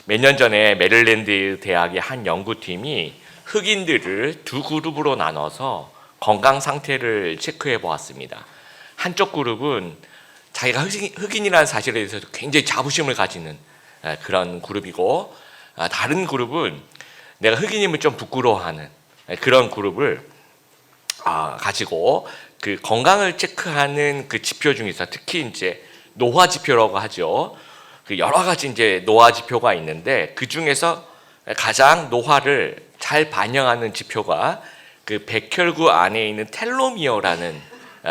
몇 년 전에 메릴랜드 대학의 한 연구팀이 흑인들을 두 그룹으로 나눠서 건강 상태를 체크해 보았습니다. 한쪽 그룹은 자기가 흑인이라는 사실에 대해서 굉장히 자부심을 가지는 그런 그룹이고, 다른 그룹은 내가 흑인임을 좀 부끄러워하는 그런 그룹을 가지고 그 건강을 체크하는 그 지표 중에서 특히 이제 노화 지표라고 하죠. 그 여러 가지 이제 노화 지표가 있는데 그 중에서 가장 노화를 잘 반영하는 지표가 그 백혈구 안에 있는 텔로미어라는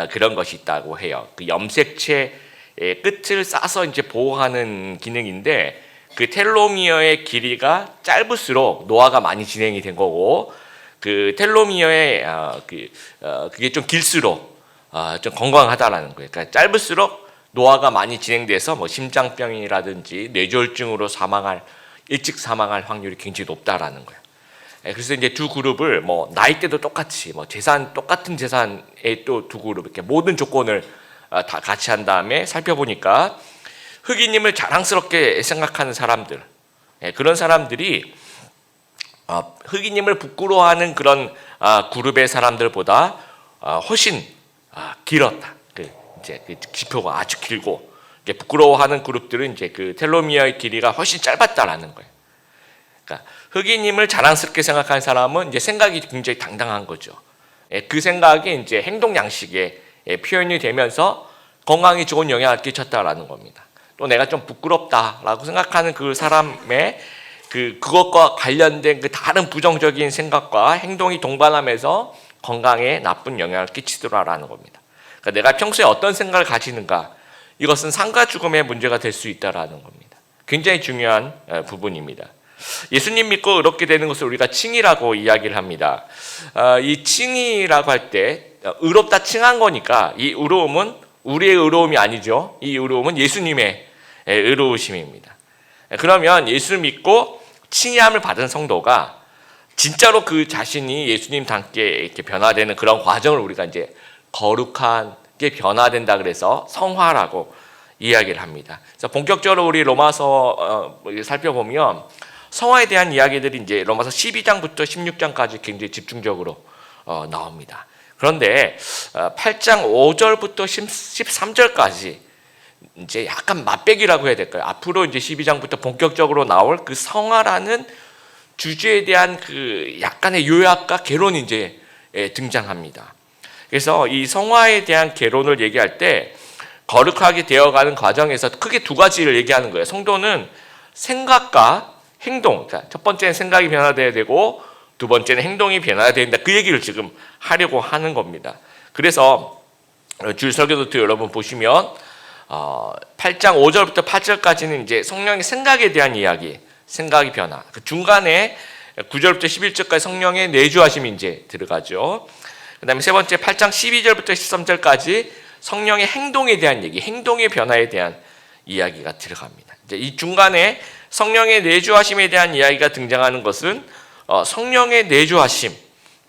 그런 것이 있다고 해요. 그 염색체의 끝을 싸서 이제 보호하는 기능인데 그 텔로미어의 길이가 짧을수록 노화가 많이 진행이 된 거고, 그 텔로미어의 그게 좀 길수록 좀 건강하다라는 거예요. 그러니까 짧을수록 노화가 많이 진행돼서 뭐 심장병이라든지 뇌졸중으로 일찍 사망할 확률이 굉장히 높다라는 거예요. 그래서 이제 두 그룹을 뭐 나이대도 똑같이 뭐 똑같은 재산의 또 두 그룹 이렇게 모든 조건을 다 같이 한 다음에 살펴보니까 흑인임을 자랑스럽게 생각하는 사람들, 그런 사람들이 흑인임을 부끄러워하는 그런 그룹의 사람들보다 훨씬 길었다. 이제 그 지표가 아주 길고, 이제 부끄러워하는 그룹들은 이제 그 텔로미어의 길이가 훨씬 짧았다라는 거예요. 그러니까 흑인임을 자랑스럽게 생각하는 사람은 이제 생각이 굉장히 당당한 거죠. 그 생각이 이제 행동 양식에 표현이 되면서 건강에 좋은 영향을 끼쳤다라는 겁니다. 또 내가 좀 부끄럽다라고 생각하는 그 사람의 그것과 관련된 그 다른 부정적인 생각과 행동이 동반하면서 건강에 나쁜 영향을 끼치더라라는 겁니다. 그러니까 내가 평소에 어떤 생각을 가지는가, 이것은 삶과 죽음의 문제가 될 수 있다라는 겁니다. 굉장히 중요한 부분입니다. 예수님 믿고 의롭게 되는 것을 우리가 칭의라고 이야기를 합니다. 이 칭의라고 할 때 의롭다 칭한 거니까 이 의로움은 우리의 의로움이 아니죠. 이 의로움은 예수님의 의로우심입니다. 그러면 예수 믿고 칭의함을 받은 성도가 진짜로 그 자신이 예수님 닮게 이렇게 변화되는 그런 과정을 우리가 이제 거룩하게 변화된다 그래서 성화라고 이야기를 합니다. 그래서 본격적으로 우리 로마서 살펴보면 성화에 대한 이야기들이 이제 로마서 12장부터 16장까지 굉장히 집중적으로 나옵니다. 그런데 8장 5절부터 13절까지 이제 약간 맛배기라고 해야 될까요? 앞으로 이제 12장부터 본격적으로 나올 그 성화라는 주제에 대한 그 약간의 요약과 개론이 이제 등장합니다. 그래서 이 성화에 대한 개론을 얘기할 때 거룩하게 되어가는 과정에서 크게 두 가지를 얘기하는 거예요. 성도는 생각과 행동, 그러니까 첫 번째는 생각이 변화돼야 되고 두 번째는 행동이 변화돼야 된다. 그 얘기를 지금 하려고 하는 겁니다. 그래서 주일 설교노트 여러분 보시면 8장 5절부터 8절까지는 이제 성령의 생각에 대한 이야기, 생각의 변화. 그 중간에 9절부터 11절까지 성령의 내주하심이 이제 들어가죠. 그다음에 세 번째 8장 12절부터 13절까지 성령의 행동에 대한 얘기, 행동의 변화에 대한 이야기가 들어갑니다. 이제 이 중간에 성령의 내주하심에 대한 이야기가 등장하는 것은 성령의 내주하심,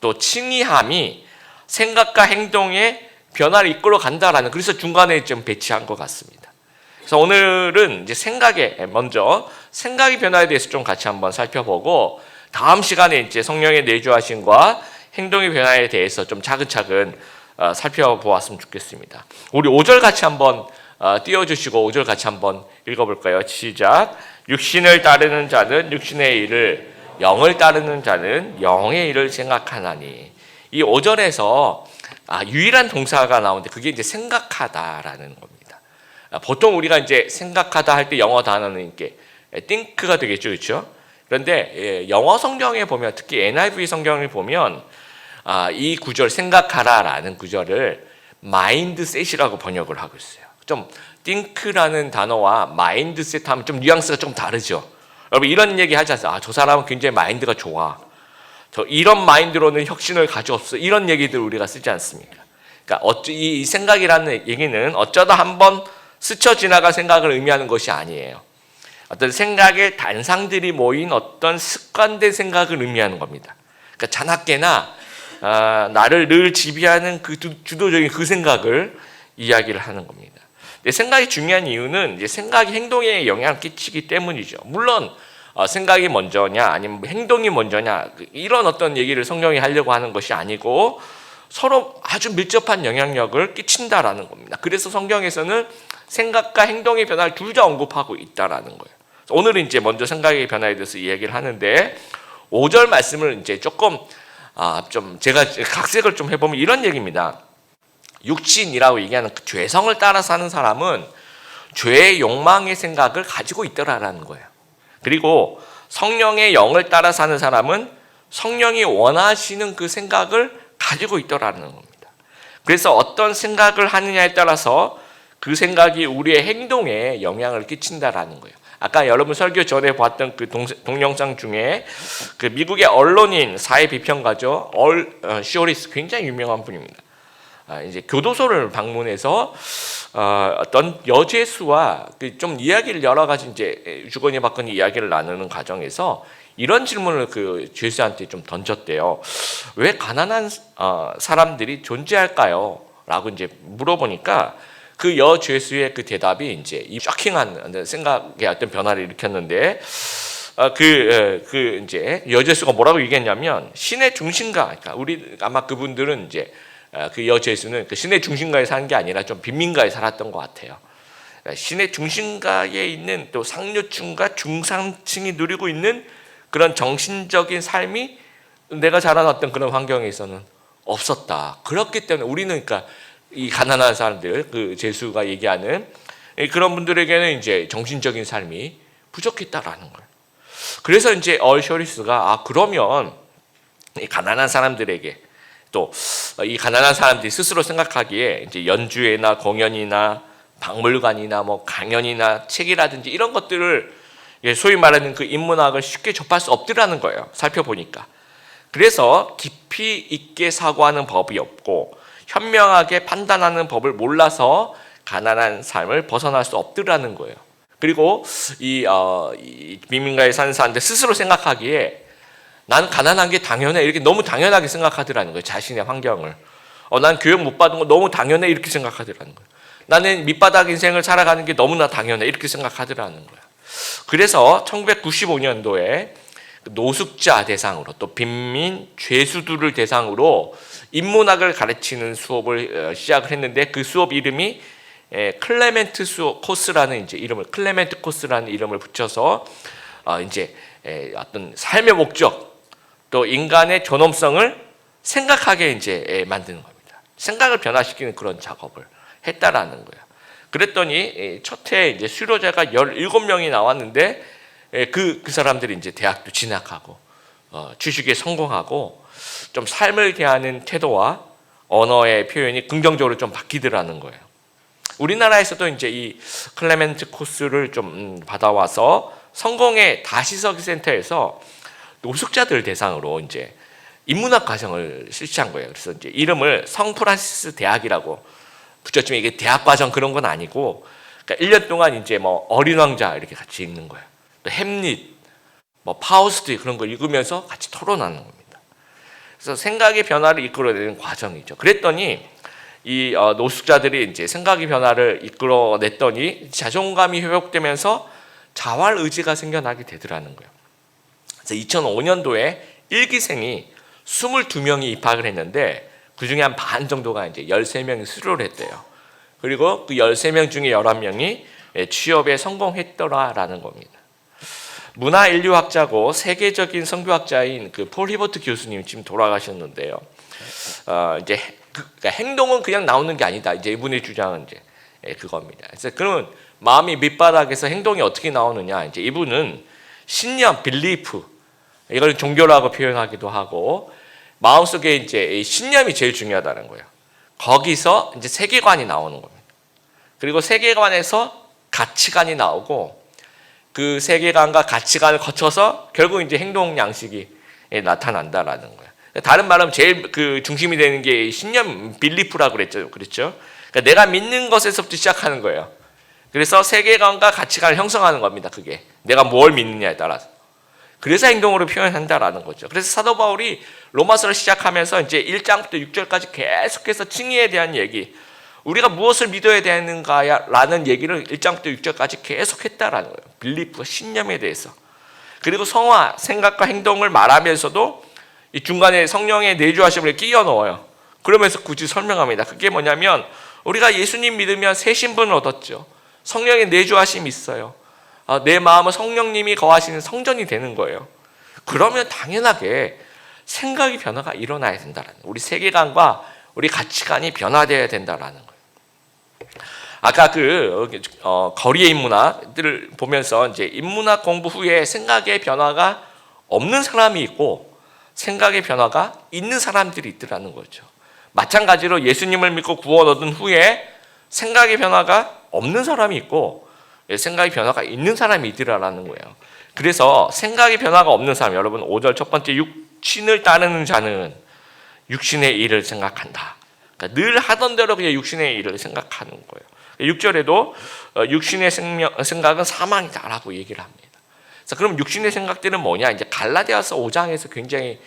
또 칭의함이 생각과 행동의 변화를 이끌어 간다라는, 그래서 중간에 좀 배치한 것 같습니다. 그래서 오늘은 이제 먼저 생각의 변화에 대해서 좀 같이 한번 살펴보고, 다음 시간에 이제 성령의 내주하심과 행동의 변화에 대해서 좀 차근차근 살펴보았으면 좋겠습니다. 우리 5절 같이 한번 띄워주시고 5절 같이 한번 읽어볼까요? 시작. 육신을 따르는 자는 육신의 일을, 영을 따르는 자는 영의 일을 생각하나니. 이 5절에서 유일한 동사가 나오는데 그게 이제 생각하다라는 겁니다. 보통 우리가 이제 생각하다 할 때 영어 단어는 이렇게 think가 되겠죠, 그렇죠? 그런데 영어 성경에 보면, 특히 NIV 성경을 보면 이 구절, 생각하라라는 구절을 mindset이라고 번역을 하고 있어요. 좀 think라는 단어와 mindset 하면 좀 뉘앙스가 좀 다르죠. 여러분 이런 얘기 하지 않아요? 저 사람은 굉장히 마인드가 좋아. 이런 마인드로는 혁신을 가져없어. 이런 얘기들 우리가 쓰지 않습니까? 그러니까 이 생각이라는 얘기는 어쩌다 한번 스쳐 지나갈 생각을 의미하는 것이 아니에요. 어떤 생각의 단상들이 모인 어떤 습관된 생각을 의미하는 겁니다. 그러니까 자나깨나 나를 늘 지배하는 그 주도적인 그 생각을 이야기를 하는 겁니다. 생각이 중요한 이유는 이제 생각이 행동에 영향을 끼치기 때문이죠. 물론 생각이 먼저냐 아니면 행동이 먼저냐 이런 어떤 얘기를 성경이 하려고 하는 것이 아니고 서로 아주 밀접한 영향력을 끼친다라는 겁니다. 그래서 성경에서는 생각과 행동의 변화를 둘 다 언급하고 있다라는 거예요. 오늘은 이제 먼저 생각의 변화에 대해서 이야기를 하는데 5절 말씀을 이제 조금 좀 제가 각색을 좀 해보면 이런 얘기입니다. 육신이라고 얘기하는 그 죄성을 따라 사는 사람은 죄의 욕망의 생각을 가지고 있더라라는 거예요. 그리고 성령의 영을 따라 사는 사람은 성령이 원하시는 그 생각을 가지고 있더라는 겁니다. 그래서 어떤 생각을 하느냐에 따라서 그 생각이 우리의 행동에 영향을 끼친다라는 거예요. 아까 여러분 설교 전에 봤던 그 동영상 중에 그 미국의 언론인 사회 비평가죠. 시오리스 굉장히 유명한 분입니다. 이제 교도소를 방문해서 어떤 여죄수와 좀 이야기를 여러 가지 이제 주거니 받거니 이야기를 나누는 과정에서 이런 질문을 그 죄수한테 좀 던졌대요. 왜 가난한 사람들이 존재할까요? 라고 이제 물어보니까 그 여죄수의 그 대답이 이제 이 쇼킹한 생각의 어떤 변화를 일으켰는데 그 이제 여죄수가 뭐라고 얘기했냐면 신의 중심가, 그러니까 우리 아마 그분들은 이제 그 여죄수는 그 신의 중심가에 사는 게 아니라 좀 빈민가에 살았던 것 같아요. 신의 중심가에 있는 또 상류층과 중산층이 누리고 있는 그런 정신적인 삶이 내가 자란 어떤 그런 환경에서는 없었다. 그렇기 때문에 우리는 그러니까 이 가난한 사람들, 그 제수가 얘기하는 그런 분들에게는 이제 정신적인 삶이 부족했다라는 거예요. 그래서 이제 얼쇼리스가 그러면 이 가난한 사람들에게 또 이 가난한 사람들이 스스로 생각하기에 이제 연주회나 공연이나 박물관이나 뭐 강연이나 책이라든지 이런 것들을 소위 말하는 그 인문학을 쉽게 접할 수 없더라는 거예요. 살펴보니까. 그래서 깊이 있게 사고하는 법이 없고 현명하게 판단하는 법을 몰라서 가난한 삶을 벗어날 수 없더라는 거예요. 그리고 이 빈민가에 사는 사람들 스스로 생각하기에 나는 가난한 게 당연해 이렇게 너무 당연하게 생각하더라는 거예요. 자신의 환경을. 난 교육 못 받은 거 너무 당연해 이렇게 생각하더라는 거예요. 나는 밑바닥 인생을 살아가는 게 너무나 당연해 이렇게 생각하더라는 거예요. 그래서 1995년도에 노숙자 대상으로 또 빈민 죄수들을 대상으로 인문학을 가르치는 수업을 시작을 했는데 그 수업 이름이 클레멘트 코스라는 이제 이름을 클레멘트 코스라는 이름을 붙여서 이제 어떤 삶의 목적 또 인간의 존엄성을 생각하게 이제 만드는 겁니다. 생각을 변화시키는 그런 작업을 했다라는 거예요. 그랬더니 첫 해 이제 수료자가 17명이 나왔는데 그 사람들이 이제 대학도 진학하고 취직에 성공하고 좀 삶을 대하는 태도와 언어의 표현이 긍정적으로 좀 바뀌더라는 거예요. 우리나라에서도 이제 이 클레멘트 코스를 좀 받아와서 성공의 다시서기 센터에서 노숙자들 대상으로 이제 인문학 과정을 실시한 거예요. 그래서 이제 이름을 성프란시스 대학이라고 붙였지만 이게 대학 과정 그런 건 아니고 그러니까 1년 동안 이제 뭐 어린 왕자 이렇게 같이 읽는 거예요. 또 햄릿, 뭐 파우스트 그런 거 읽으면서 같이 토론하는 겁니다. 그래서 생각의 변화를 이끌어내는 과정이죠. 그랬더니 이 노숙자들이 이제 생각의 변화를 이끌어냈더니 자존감이 회복되면서 자활 의지가 생겨나게 되더라는 거예요. 그래서 2005년도에 1기생이 22명이 입학을 했는데 그 중에 한 반 정도가 이제 13명이 수료를 했대요. 그리고 그 13명 중에 11명이 취업에 성공했더라라는 겁니다. 문화인류학자고 세계적인 선교학자인 그 폴 히버트 교수님이 지금 돌아가셨는데요. 이제 그러니까 행동은 그냥 나오는 게 아니다. 이제 이분의 주장은 이제 그겁니다. 그래서 그러면 마음이 밑바닥에서 행동이 어떻게 나오느냐? 이제 이분은 신념, 빌리프 이걸 종교라고 표현하기도 하고 마음속에 이제 신념이 제일 중요하다는 거예요. 거기서 이제 세계관이 나오는 겁니다. 그리고 세계관에서 가치관이 나오고 그 세계관과 가치관을 거쳐서 결국 이제 행동 양식이 나타난다라는 거예요. 다른 말하면 제일 그 중심이 되는 게 신념, 빌리프라고 그랬죠. 그렇죠? 그러니까 내가 믿는 것에서부터 시작하는 거예요. 그래서 세계관과 가치관을 형성하는 겁니다. 그게 내가 뭘 믿느냐에 따라서. 그래서 행동으로 표현한다라는 거죠. 그래서 사도 바울이 로마서를 시작하면서 이제 1장부터 6절까지 계속해서 칭의에 대한 얘기, 우리가 무엇을 믿어야 되는가라는 얘기를 1장부터 6절까지 계속했다라는 거예요. 빌리프, 신념에 대해서. 그리고 성화, 생각과 행동을 말하면서도 이 중간에 성령의 내주하심을 끼워 넣어요. 그러면서 굳이 설명합니다. 그게 뭐냐면 우리가 예수님 믿으면 새 신분을 얻었죠. 성령의 내주하심이 있어요. 내 마음은 성령님이 거하시는 성전이 되는 거예요. 그러면 당연하게 생각의 변화가 일어나야 된다는, 우리 세계관과 우리 가치관이 변화되어야 된다라는 거예요. 아까 거리의 인문학들을 보면서 이제 인문학 공부 후에 생각의 변화가 없는 사람이 있고 생각의 변화가 있는 사람들이 있더라는 거죠. 마찬가지로 예수님을 믿고 구원 얻은 후에 생각의 변화가 없는 사람이 있고 생각의 변화가 있는 사람이 있더라는 거예요. 그래서 생각의 변화가 없는 사람, 여러분 5절 첫 번째, 육신을 따르는 자는 육신의 일을 생각한다. 그러니까 늘 하던 대로 그냥 육신의 일을 생각하는 거예요. 6절에도 육신의 생각은 사망이다라고 얘기를 합니다. 그래서 그럼 육신의 생각들은 뭐냐? 이제 갈라디아서 5장에서 굉장히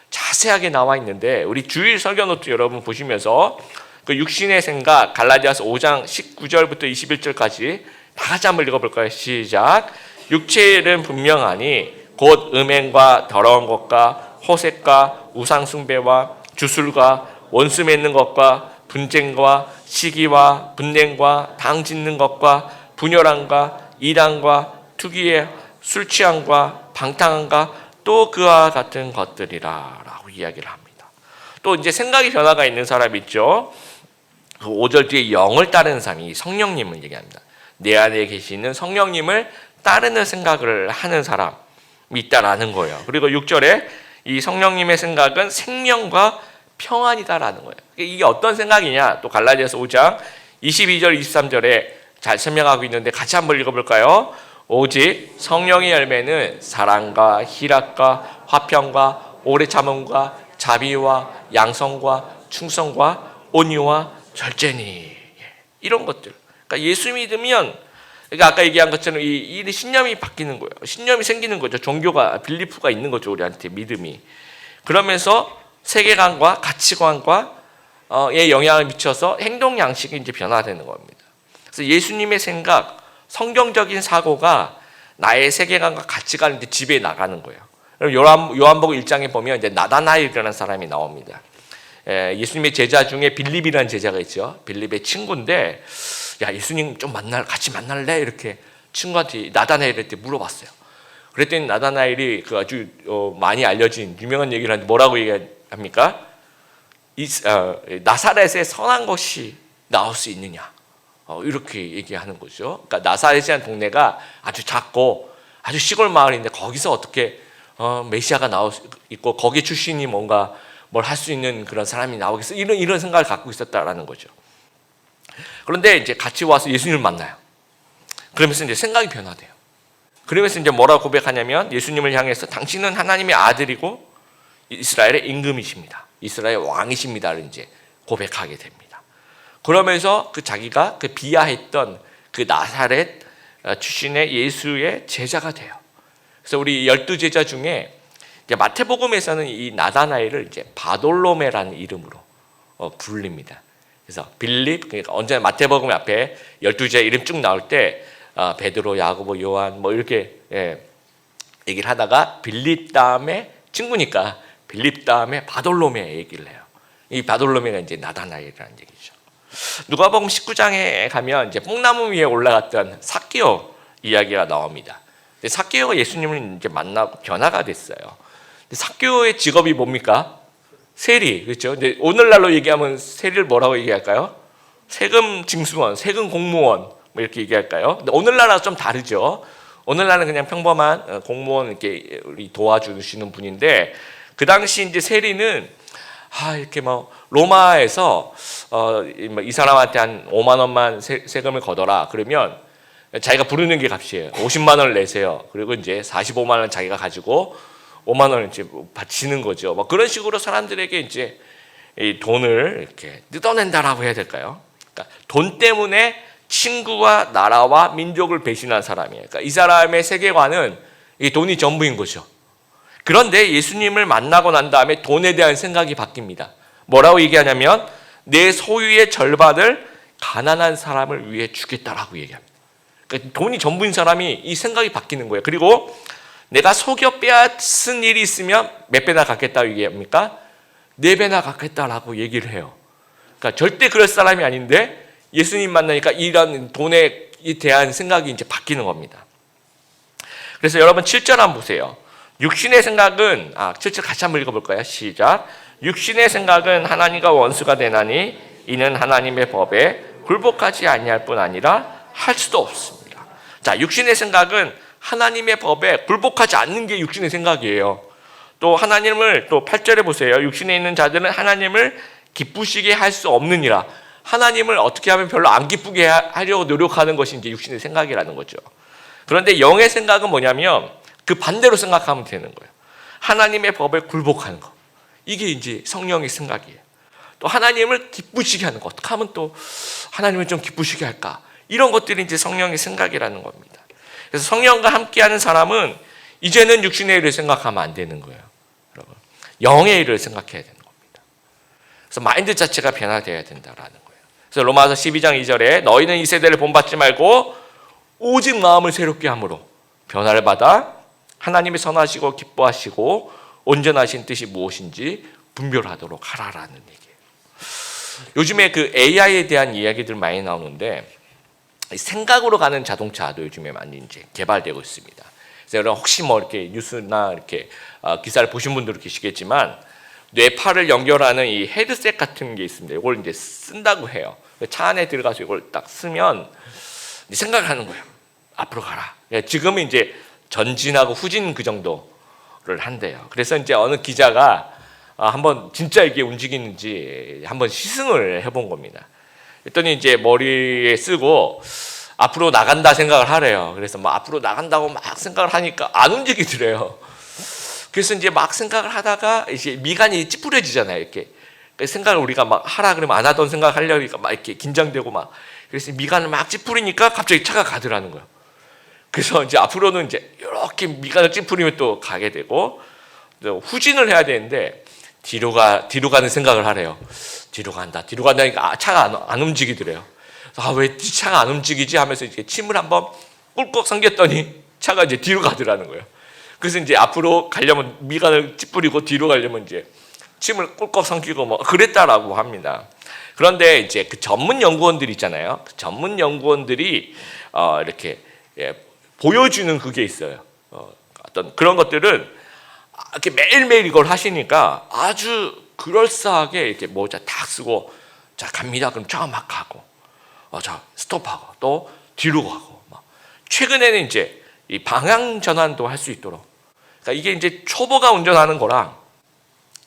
자세하게 나와 있는데 우리 주일 설교 노트 여러분 보시면서 그 육신의 생각 갈라디아서 5장 19절부터 21절까지 다 같이 한번 읽어볼까요? 시작. 육체의 일은 분명하니 곧 음행과 더러운 것과 호색과 우상숭배와 주술과 원수 맺는 것과 분쟁과 시기와 분냉과 당 짓는 것과 분열함과 이단과 투기에 술 취함과 방탕함과 또 그와 같은 것들이라 라고 이야기를 합니다. 또 이제 생각의 변화가 있는 사람이 있죠. 그 5절 뒤에 영을 따르는 사람이 성령님을 얘기합니다. 내 안에 계시는 성령님을 따르는 생각을 하는 사람이 있다라는 거예요. 그리고 6절에 이 성령님의 생각은 생명과 평안이다라는 거예요. 이게 어떤 생각이냐? 또 갈라디아서 5장 22절 23절에 잘 설명하고 있는데 같이 한번 읽어볼까요? 오직 성령의 열매는 사랑과 희락과 화평과 오래 참음과 자비와 양성과 충성과 온유와 절제니, 이런 것들. 그러니까 예수 믿으면, 그러니까 아까 얘기한 것처럼 이 신념이 바뀌는 거예요. 신념이 생기는 거죠. 종교가 빌리프가 있는 거죠. 우리한테 믿음이. 그러면서 세계관과 가치관과 에 영향을 미쳐서 행동 양식이 이제 변화되는 겁니다. 그래서 예수님의 생각, 성경적인 사고가 나의 세계관과 가치관을 이제 지배해 나가는 거예요. 요한복음 1장에 보면 이제 나다나엘이라는 사람이 나옵니다. 예수님의 제자 중에 빌립이라는 제자가 있죠. 빌립의 친구인데, 야, 예수님 좀 같이 만날래? 이렇게 친구한테 나다나엘한테 물어봤어요. 그랬더니 나다나엘이 그 아주 많이 알려진 유명한 얘기를 하는데 뭐라고 얘기합니까? 나사렛에 선한 것이 나올 수 있느냐? 이렇게 얘기하는 거죠. 그러니까 나사렛이라는 동네가 아주 작고 아주 시골 마을인데 거기서 어떻게 메시아가 나올 수 있고 거기 출신이 뭔가 뭘 할 수 있는 그런 사람이 나오겠어? 이런 생각을 갖고 있었다라는 거죠. 그런데 이제 같이 와서 예수님을 만나요. 그러면서 이제 생각이 변화돼요. 그러면서 이제 뭐라고 고백하냐면 예수님을 향해서 당신은 하나님의 아들이고 이스라엘의 임금이십니다. 이스라엘 왕이십니다를 이제 고백하게 됩니다. 그러면서 자기가 비하했던 그 나사렛 출신의 예수의 제자가 돼요. 그래서 우리 12제자 중에 이제 마태복음에서는 이 나다나엘을 이제 바돌로메라는 이름으로 불립니다. 그래서 빌립, 그러니까 언제나 마태복음 앞에 12제자 이름 쭉 나올 때 베드로, 야고보, 요한 뭐 이렇게 얘기를 하다가 빌립 다음에 친구니까 빌립 다음에 바돌로메 얘기를 해요. 이 바돌로메가 이제 나다나엘이라는 얘기죠. 누가복음 19장에 가면 이제 뽕나무 위에 올라갔던 삭개오 이야기가 나옵니다. 삭개오가 예수님을 이제 만나고 변화가 됐어요. 삭개오의 직업이 뭡니까? 세리, 그렇죠? 근데 오늘날로 얘기하면 세리를 뭐라고 얘기할까요? 세금 징수원, 세금 공무원 뭐 이렇게 얘기할까요? 근데 오늘날하고 좀 다르죠. 오늘날은 그냥 평범한 공무원 이렇게 우리 도와주시는 분인데 그 당시 이제 세리는 이렇게 뭐 로마에서 이 사람한테 한 5만 원만 세금을 걷어라. 그러면 자기가 부르는 게 값이에요. 50만 원을 내세요. 그리고 이제 45만 원 자기가 가지고 5만 원을 이제 바치는 거죠. 뭐 그런 식으로 사람들에게 이제 이 돈을 이렇게 뜯어낸다라고 해야 될까요? 그러니까 돈 때문에 친구와 나라와 민족을 배신한 사람이에요. 그러니까 이 사람의 세계관은 이 돈이 전부인 거죠. 그런데 예수님을 만나고 난 다음에 돈에 대한 생각이 바뀝니다. 뭐라고 얘기하냐면 내 소유의 절반을 가난한 사람을 위해 주겠다라고 얘기합니다. 그러니까 돈이 전부인 사람이 이 생각이 바뀌는 거예요. 그리고 내가 속여 빼앗은 일이 있으면 몇 배나 갚겠다고 얘기합니까? 4배나 갚겠다라고 얘기를 해요. 그러니까 절대 그럴 사람이 아닌데 예수님 만나니까 이런 돈에 대한 생각이 이제 바뀌는 겁니다. 그래서 여러분 7절 한번 보세요. 육신의 생각은 7절 같이 한번 읽어볼까요? 시작. 육신의 생각은 하나님과 원수가 되나니 이는 하나님의 법에 굴복하지 아니할 뿐 아니라 할 수도 없습니다. 자, 육신의 생각은 하나님의 법에 굴복하지 않는 게 육신의 생각이에요. 또 하나님을 또 8절에 보세요. 육신에 있는 자들은 하나님을 기쁘시게 할 수 없느니라. 하나님을 어떻게 하면 별로 안 기쁘게 하려고 노력하는 것이 이제 육신의 생각이라는 거죠. 그런데 영의 생각은 뭐냐면 그 반대로 생각하면 되는 거예요. 하나님의 법에 굴복하는 거. 이게 이제 성령의 생각이에요. 또 하나님을 기쁘시게 하는 거. 어떻게 하면 또 하나님을 좀 기쁘시게 할까? 이런 것들이 이제 성령의 생각이라는 겁니다. 그래서 성령과 함께하는 사람은 이제는 육신의 일을 생각하면 안 되는 거예요. 여러분, 영의 일을 생각해야 되는 겁니다. 그래서 마인드 자체가 변화되어야 된다라는 거예요. 그래서 로마서 12장 2절에 너희는 이 세대를 본받지 말고 오직 마음을 새롭게 함으로 변화를 받아 하나님이 선하시고 기뻐하시고 온전하신 뜻이 무엇인지 분별하도록 하라라는 얘기예요. 요즘에 그 AI에 대한 이야기들 많이 나오는데 생각으로 가는 자동차도 요즘에 많이 이제 개발되고 있습니다. 그래서 여러분 혹시 뭐 이렇게 뉴스나 이렇게 기사를 보신 분들도 계시겠지만 뇌파를 연결하는 이 헤드셋 같은 게 있습니다. 이걸 이제 쓴다고 해요. 차 안에 들어가서 이걸 딱 쓰면 생각을 하는 거예요. 앞으로 가라. 지금은 이제 전진하고 후진 그 정도를 한대요. 그래서 이제 어느 기자가 한번 진짜 이게 움직이는지 한번 시승을 해본 겁니다. 그랬더니 이제 머리에 쓰고 앞으로 나간다 생각을 하래요. 그래서 막 앞으로 나간다고 막 생각을 하니까 안 움직이더래요. 그래서 이제 막 생각을 하다가 이제 미간이 찌푸려지잖아요. 이렇게 생각을 우리가 막 하라 그러면 안 하던 생각 하려니까 막 이렇게 긴장되고 막 그래서 미간을 막 찌푸리니까 갑자기 차가 가더라는 거예요. 그래서 이제 앞으로는 이제 이렇게 미간을 찌푸리면 또 가게 되고 후진을 해야 되는데 뒤로 가는 생각을 하래요. 뒤로 간다니까 차가 안 움직이더래요. 왜 차가 안 움직이지 하면서 이제 침을 한번 꿀꺽 삼겼더니 차가 이제 뒤로 가더라는 거예요. 그래서 이제 앞으로 가려면 미간을 찌푸리고 뒤로 가려면 이제 침을 꿀꺽 삼키고 뭐 그랬다라고 합니다. 그런데 이제 그 전문 연구원들이 있잖아요. 그 전문 연구원들이 이렇게 보여주는 그게 있어요. 어떤 그런 것들은 이렇게 매일매일 이걸 하시니까 아주 그럴싸하게 이렇게 모자 딱 쓰고 자 갑니다. 그럼 쫙 막 가고 자 스톱하고 또 뒤로 가고 막. 최근에는 이제 이 방향 전환도 할 수 있도록. 그러니까 이게 이제 초보가 운전하는 거랑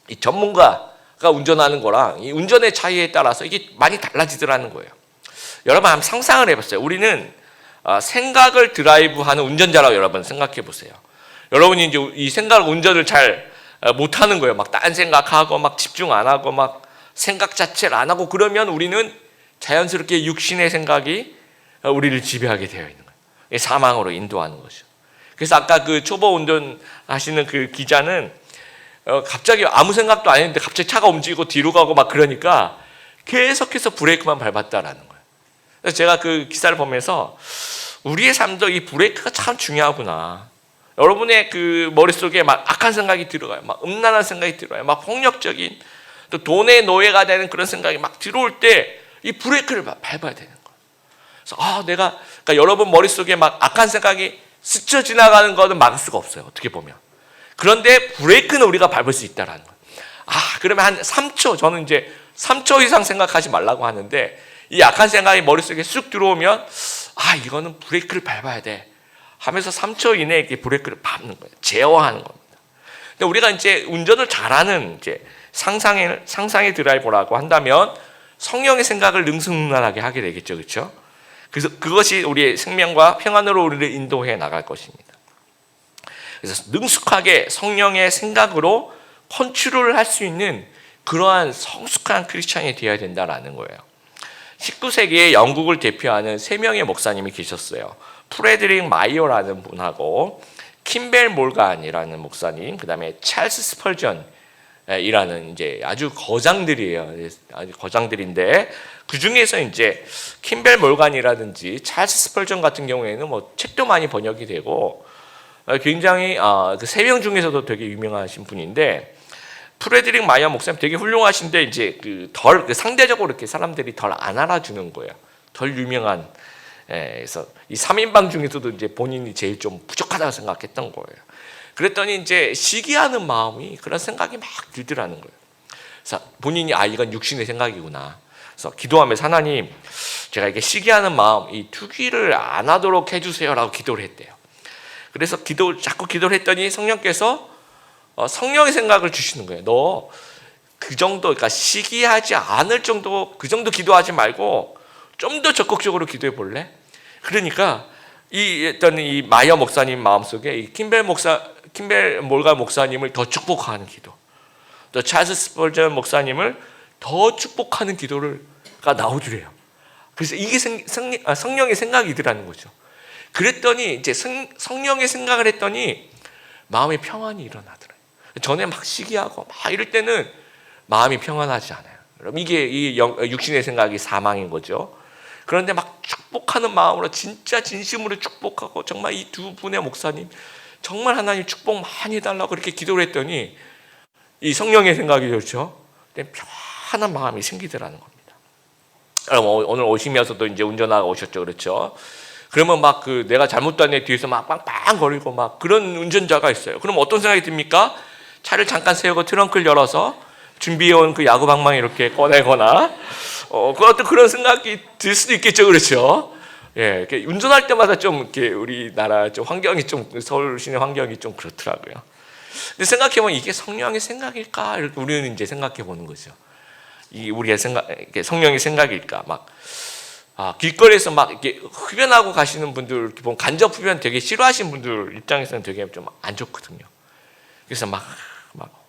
이 전문가가 운전하는 거랑 이 운전의 차이에 따라서 이게 많이 달라지더라는 거예요. 여러분 한번 상상을 해봤어요. 우리는 생각을 드라이브하는 운전자라고 여러분 생각해 보세요. 여러분이 이제 이 생각 운전을 잘 못하는 거예요. 막 딴 생각하고 막 집중 안 하고 막 생각 자체를 안 하고 그러면 우리는 자연스럽게 육신의 생각이 우리를 지배하게 되어 있는 거예요. 사망으로 인도하는 거죠. 그래서 아까 그 초보 운전하시는 그 기자는 갑자기 아무 생각도 안 했는데 갑자기 차가 움직이고 뒤로 가고 막 그러니까 계속해서 브레이크만 밟았다라는 거예요. 그래서 제가 그 기사를 보면서 우리의 삶도 이 브레이크가 참 중요하구나. 여러분의 그 머릿속에 막 악한 생각이 들어가요. 막 음란한 생각이 들어요. 막 폭력적인 또 돈의 노예가 되는 그런 생각이 막 들어올 때 이 브레이크를 밟아야 되는 거예요. 그래서 그러니까 여러분 머릿속에 막 악한 생각이 스쳐 지나가는 거는 막을 수가 없어요. 어떻게 보면. 그런데 브레이크는 우리가 밟을 수 있다라는 거예요. 그러면 한 3초, 저는 이제 3초 이상 생각하지 말라고 하는데 이 악한 생각이 머릿속에 쑥 들어오면 이거는 브레이크를 밟아야 돼 하면서 3초 이내에 이렇게 브레이크를 밟는 거예요. 제어하는 겁니다. 근데 우리가 이제 운전을 잘하는 이제 상상의 드라이버라고 한다면 성령의 생각을 능수능란하게 하게 되겠죠. 그렇죠? 그래서 그것이 우리의 생명과 평안으로 우리를 인도해 나갈 것입니다. 그래서 능숙하게 성령의 생각으로 컨트롤을 할 수 있는 그러한 성숙한 크리스찬이 되어야 된다라는 거예요. 19세기에 영국을 대표하는 3명의 목사님이 계셨어요. 프레드릭 마이어라는 분하고 킴벨 몰간이라는 목사님, 그다음에 찰스 스펄전이라는 이제 아주 거장들이에요. 아주 거장들인데 그 중에서 이제 킴벨 몰간이라든지 찰스 스펄전 같은 경우에는 뭐 책도 많이 번역이 되고 굉장히 그 3명 중에서도 되게 유명하신 분인데 프레드릭 마이어 목사님 되게 훌륭하신데 이제 그 상대적으로 이렇게 사람들이 덜 안 알아주는 거예요. 덜 유명한. 그래서 이 3인방 중에서도 이제 본인이 제일 좀 부족하다고 생각했던 거예요. 그랬더니 이제 시기하는 마음이 그런 생각이 막 들더라는 거예요. 그래서 본인이 이건 육신의 생각이구나. 그래서 기도하면서 하나님, 제가 이게 시기하는 마음, 이 투기를 안 하도록 해주세요라고 기도를 했대요. 그래서 자꾸 기도를 했더니 성령께서 성령의 생각을 주시는 거예요. 너 그 정도, 그러니까 시기하지 않을 정도, 그 정도 기도하지 말고 좀 더 적극적으로 기도해 볼래? 그러니까 이 마이어 목사님 마음속에 이 킴벨 몰가 목사님을 더 축복하는 기도, 또 찰스 스펄전 목사님을 더 축복하는 기도가 나오더래요. 그래서 이게 성령의 생각이더라는 거죠. 그랬더니 이제 성령의 생각을 했더니 마음의 평안이 일어나더라고요. 전에 막 시기하고 막 이럴 때는 마음이 평안하지 않아요. 그럼 이게 이 육신의 생각이 사망인 거죠. 그런데 막 축복하는 마음으로 진짜 진심으로 축복하고 정말 이 두 분의 목사님 정말 하나님 축복 많이 해달라고 그렇게 기도를 했더니 이 성령의 생각이 그렇죠. 평안한 마음이 생기더라는 겁니다. 여러분 오늘 오시면서도 이제 운전하고 오셨죠, 그렇죠? 그러면 막 내가 잘못도 안 해 뒤에서 막 빵빵 거리고 막 그런 운전자가 있어요. 그럼 어떤 생각이 듭니까? 차를 잠깐 세우고 트렁크를 열어서 준비해온 그 야구 방망이 이렇게 꺼내거나 그런 생각이 들 수도 있겠죠, 그렇죠? 예, 운전할 때마다 좀 이렇게 우리나라 좀 환경이 좀 서울 시내 환경이 좀 그렇더라고요. 근데 생각해보면 이게 성령의 생각일까? 이렇게 우리는 이제 생각해보는 거죠. 이 우리의 생각, 성령의 생각일까? 막 길거리에서 막 이렇게 흡연하고 가시는 분들 이렇게 보면 간접 흡연 되게 싫어하시는 분들 입장에서는 되게 좀 안 좋거든요. 그래서 막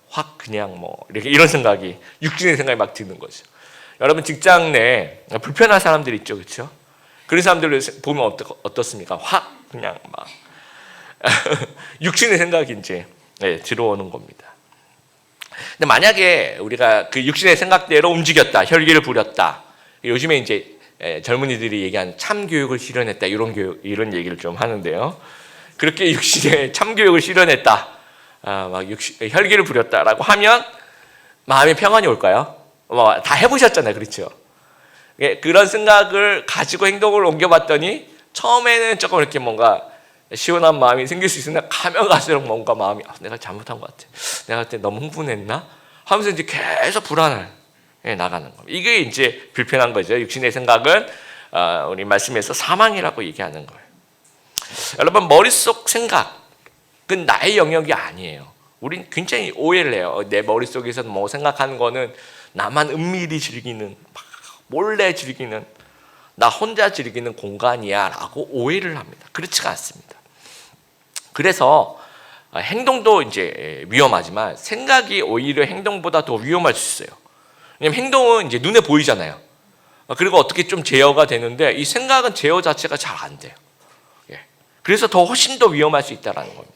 확 그냥 이렇게 이런 생각이 육신의 생각이 막 드는 거죠. 여러분 직장 내에 불편한 사람들이 있죠, 그렇죠? 그런 사람들을 보면 어떻습니까? 확 그냥 막 육신의 생각이 이제 들어오는 겁니다. 근데 만약에 우리가 그 육신의 생각대로 움직였다, 혈기를 부렸다. 요즘에 이제 젊은이들이 얘기하는 참교육을 실현했다 이런 얘기를 좀 하는데요. 그렇게 육신의 참교육을 실현했다, 혈기를 부렸다라고 하면 마음의 평안이 올까요? 다 해보셨잖아요, 그렇죠? 그런 생각을 가지고 행동을 옮겨봤더니 처음에는 조금 이렇게 뭔가 시원한 마음이 생길 수 있으나 가면 갈수록 뭔가 마음이 내가 잘못한 것 같아, 내가 그때 너무 흥분했나 하면서 이제 계속 불안을 나가는 겁니다. 이게 이제 불편한 거죠. 육신의 생각은 우리 말씀에서 사망이라고 얘기하는 거예요. 여러분 머릿속 생각은 나의 영역이 아니에요. 우린 굉장히 오해를 해요. 내 머릿속에서 뭐 생각하는 거는 나만 은밀히 즐기는, 몰래 즐기는, 나 혼자 즐기는 공간이야 라고 오해를 합니다. 그렇지가 않습니다. 그래서 행동도 이제 위험하지만 생각이 오히려 행동보다 더 위험할 수 있어요. 왜냐하면 행동은 이제 눈에 보이잖아요. 그리고 어떻게 좀 제어가 되는데 이 생각은 제어 자체가 잘 안 돼요. 그래서 더 훨씬 더 위험할 수 있다는 겁니다.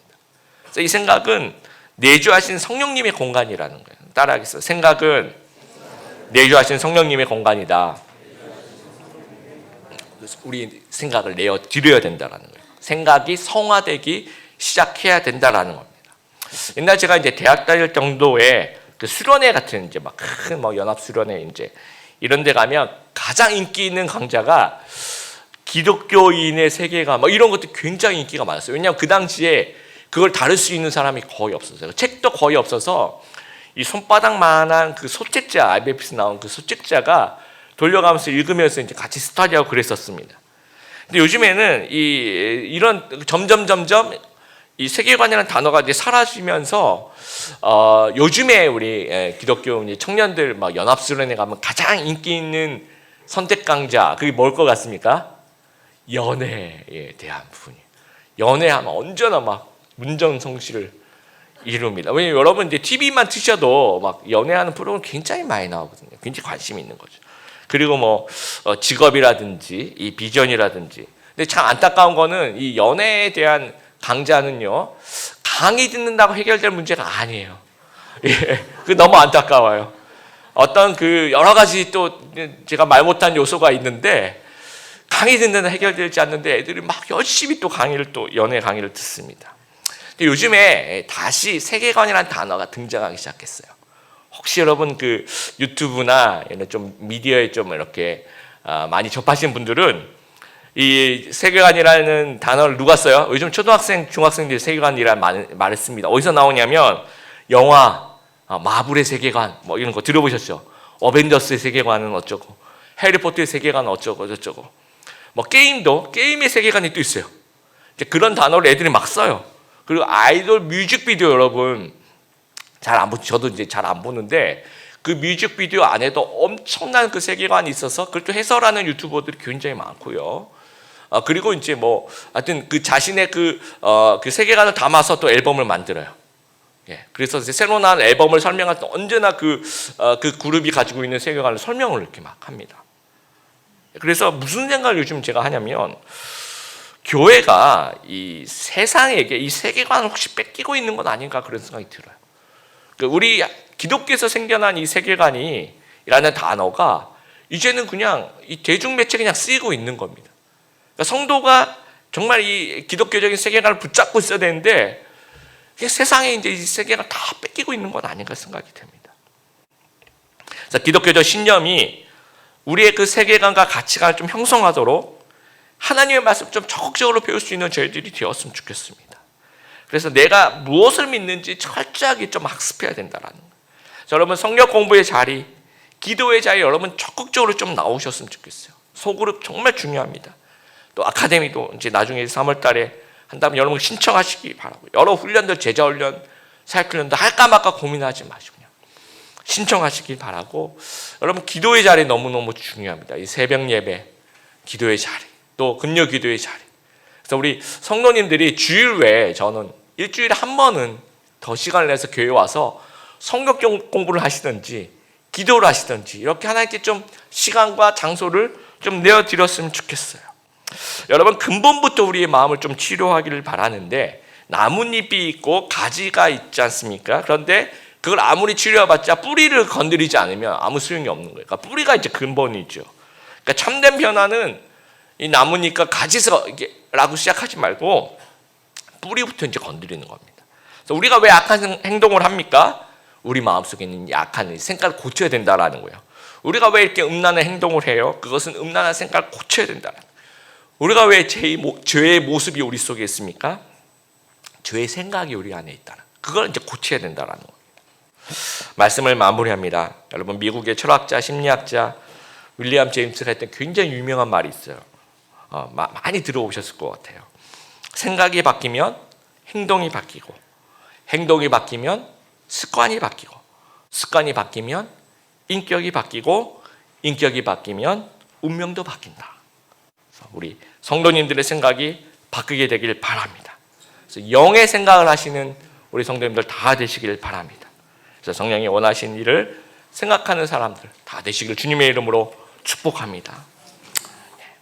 그래서 이 생각은 내주하신 성령님의 공간이라는 거예요. 따라하겠어요. 생각은 내주하신 성령님의 공간이다. 우리 생각을 내어드려야 된다는 거예요. 생각이 성화되기 시작해야 된다는 겁니다. 옛날 제가 이제 대학 다닐 정도의 그 수련회 같은 이제 막 큰 연합 수련회 이제 이런 데 가면 가장 인기 있는 강좌가 기독교인의 세계관 이런 것도 굉장히 인기가 많았어요. 왜냐하면 그 당시에 그걸 다룰 수 있는 사람이 거의 없었어요. 책도 거의 없어서 이 손바닥만한 그 소책자, IBF에서 나온 그 소책자가 돌려가면서 읽으면서 이제 같이 스터디하고 그랬었습니다. 근데 요즘에는 이런 점점 이 세계관이라는 단어가 이제 사라지면서 요즘에 우리 기독교 청년들 연합수련회 가면 가장 인기 있는 선택 강좌 그게 뭘 것 같습니까? 연애에 대한 부분이에요. 연애하면 언제나 문전성시를 이룹니다. 왜냐면 여러분 이제 TV만 트셔도 연애하는 프로그램 굉장히 많이 나오거든요. 굉장히 관심이 있는 거죠. 그리고 직업이라든지 이 비전이라든지. 근데 참 안타까운 거는 이 연애에 대한 강좌는요, 강의 듣는다고 해결될 문제가 아니에요. 예, 그 너무 안타까워요. 어떤 여러 가지 또 제가 말 못한 요소가 있는데 강의 듣는 데 해결되지 않는데 애들이 열심히 또 연애 강의를 듣습니다. 근데 요즘에 다시 세계관이라는 단어가 등장하기 시작했어요. 혹시 여러분 그 유튜브나 이런 좀 미디어에 좀 이렇게 많이 접하신 분들은 이 세계관이라는 단어를 누가 써요? 요즘 초등학생, 중학생들이 세계관이라는 말을 씁니다. 어디서 나오냐면 영화, 마블의 세계관 뭐 이런 거 들어보셨죠? 어벤져스의 세계관은 어쩌고, 해리포터의 세계관은 어쩌고 저쩌고. 뭐 게임도 게임의 세계관이 또 있어요. 이제 그런 단어를 애들이 막 써요. 그리고 아이돌 뮤직비디오 여러분 저도 이제 잘 안 보는데 그 뮤직비디오 안에도 엄청난 그 세계관이 있어서 그걸 또 해설하는 유튜버들이 굉장히 많고요. 그리고 이제 뭐 하여튼 그 자신의 그 세계관을 담아서 또 앨범을 만들어요. 예, 그래서 이제 새로 나온 앨범을 설명할 때 언제나 그 그룹이 가지고 있는 세계관을 설명을 이렇게 막 합니다. 그래서 무슨 생각을 요즘 제가 하냐면 교회가 이 세상에게 이 세계관을 혹시 뺏기고 있는 건 아닌가 그런 생각이 들어요. 우리 기독교에서 생겨난 이 세계관이라는 단어가 이제는 그냥 이 대중매체에 그냥 쓰이고 있는 겁니다. 그러니까 성도가 정말 이 기독교적인 세계관을 붙잡고 있어야 되는데 세상에 이제 이 세계관을 다 뺏기고 있는 건 아닌가 생각이 됩니다. 그래서 기독교적 신념이 우리의 그 세계관과 가치관을 좀 형성하도록 하나님의 말씀을 좀 적극적으로 배울 수 있는 저희들이 되었으면 좋겠습니다. 그래서 내가 무엇을 믿는지 철저하게 좀 학습해야 된다라는 거예요. 여러분 성경 공부의 자리, 기도의 자리 여러분 적극적으로 좀 나오셨으면 좋겠어요. 소그룹 정말 중요합니다. 또 아카데미도 이제 나중에 3월 달에 한다면 여러분 신청하시기 바라고. 여러 훈련들, 제자 훈련, 사역 훈련도 할까 말까 고민하지 마시고 그냥 신청하시기 바라고. 여러분 기도의 자리 너무너무 중요합니다. 이 새벽 예배, 기도의 자리, 또 금요 기도의 자리. 그래서 우리 성도님들이 주일 외에 저는 일주일에 한 번은 더 시간을 내서 교회에 와서 성경 공부를 하시든지 기도를 하시든지 이렇게 하나님께 좀 시간과 장소를 좀 내어드렸으면 좋겠어요. 여러분 근본부터 우리의 마음을 좀 치료하기를 바라는데 나뭇잎이 있고 가지가 있지 않습니까? 그런데 그걸 아무리 치료해봤자 뿌리를 건드리지 않으면 아무 소용이 없는 거예요. 그러니까 뿌리가 이제 근본이죠. 그러니까 참된 변화는 이 나뭇잎과 가지서라고 시작하지 말고 뿌리부터 이제 건드리는 겁니다. 그래서 우리가 왜 악한 행동을 합니까? 우리 마음속에 있는 약한 생각을 고쳐야 된다라는 거예요. 우리가 왜 이렇게 음란한 행동을 해요? 그것은 음란한 생각을 고쳐야 된다는 거예요. 우리가 왜 죄의 모습이 우리 속에 있습니까? 죄의 생각이 우리 안에 있다는 그걸 이제 고쳐야 된다라는 거예요. 말씀을 마무리합니다. 여러분 미국의 철학자, 심리학자 윌리엄 제임스가 했던 굉장히 유명한 말이 있어요. 많이 들어오셨을 것 같아요. 생각이 바뀌면 행동이 바뀌고 행동이 바뀌면 습관이 바뀌고 습관이 바뀌면 인격이 바뀌고 인격이 바뀌면 운명도 바뀐다. 그래서 우리 성도님들의 생각이 바뀌게 되길 바랍니다. 그래서 영의 생각을 하시는 우리 성도님들 다 되시길 바랍니다. 그래서 성령이 원하신 일을 생각하는 사람들 다 되시길 주님의 이름으로 축복합니다.